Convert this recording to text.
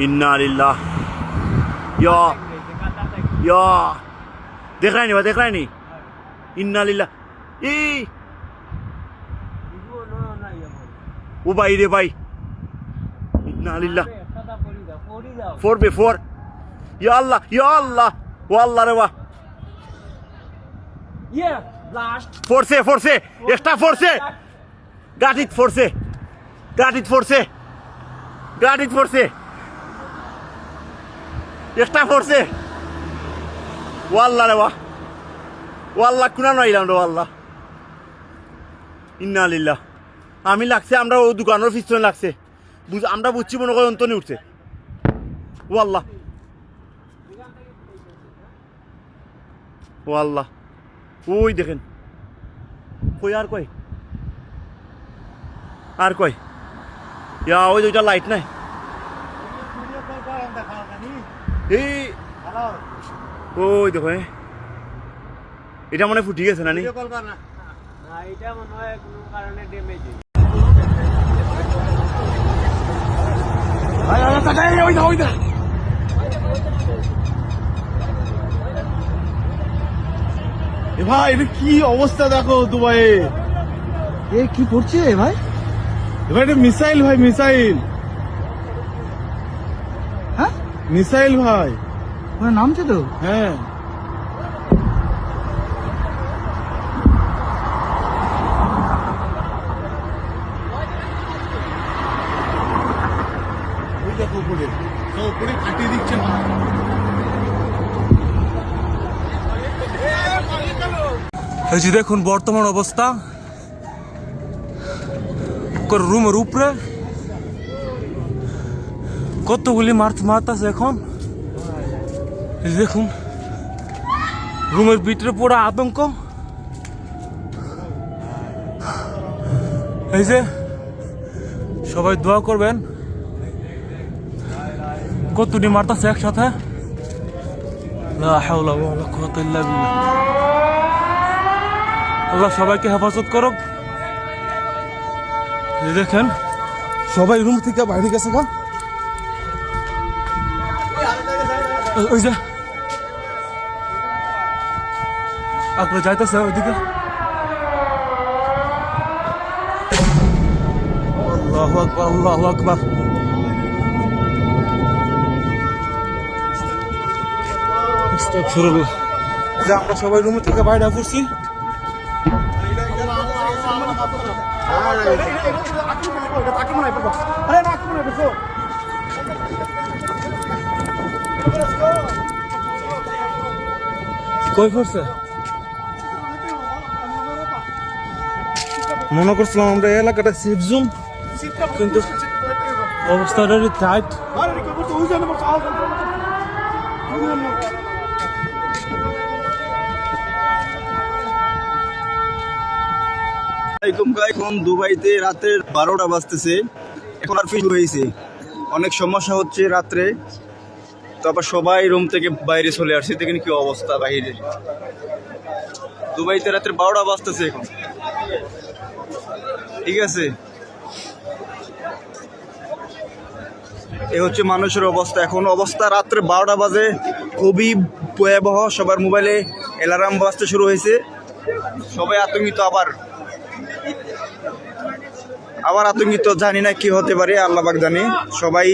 इन्ना लिल्लाह या देख रहा नहीं इन्ना लिल्लाह वो भाई रे भाई इन्ना लिल्लाह 4 या अल्लाह वो अल्लाह रे वाह force extra force got it force extra force वो अल्लाह रे वाह वो अल्लाह कुना नइलाम रे अल्लाह इन्ना लिल्लाह আমি লাগছে আমরা ও দোকানের পিছনে লাগছে আমরা বুঝছি মনে করে অন্তনি উঠছে ও আল্লাহ ওই দেখেন কই আর কই ইয়া ওই দুইটা লাইট নাই এই ওই দেখো এটা মনে ফুটি গেছে না নি এটা মনে হয় কোনো কারণে ড্যামেজ ভাই এটা কি অবস্থা দেখো দুবাইয়ে এ কি করছে ভাই? এবার এটা মিসাইল ভাই হ্যাঁ মিসাইল ভাই ওর নামছে তো। হ্যাঁ দেখো উপরে কাটিয়ে দিচ্ছে না এই যে দেখুন বর্তমান অবস্থা রুমের উপরে কতগুলি মারতেছে এখন দেখুন রুমের ভিতরে পুরো আতঙ্ক এই যে সবাই দোয়া করবেন কতটি মারতেছে একসাথে লা হাওলা ওয়ালা কুওয়াতা ইল্লা বিল্লাহ আল্লাহ সবাইকে হেফাজত করুক দেখেন সবাই রুম থেকে বাইরে গেছে গা ওই যে আপনারা যাইতেছে ওইদিকে আল্লাহু আকবার আস্তাগফিরুল্লাহ যে আমরা সবাই রুম থেকে বাইরে পড়ছি কই পড়ছে মনে করছিলাম আমরা এই এলাকাটা সেফ জোন কিন্তু অবস্থাটা টাইট এখন দুবাইতে রাতের 12টা বাজতেছে এখন আর শুরু হয়েছে অনেক সমস্যা হচ্ছে রাত্রে তারপর সবাই রুম থেকে বাইরে চলে আসছে দেখেন কি অবস্থা বাইরে দুবাইতে রাতের 12টা বাজতেছে এখন ঠিক আছে এ হচ্ছে মানুষের অবস্থা এখন অবস্থা রাত্রে 12টা বাজে খুবই ভয়াবহ সবার মোবাইলে অ্যালার্ম বাজতে শুরু হয়েছে সবাই আতঙ্কিত আবার আতঙ্কিত জানি না কি হতে পারে আল্লাহ পাক জানে সবাই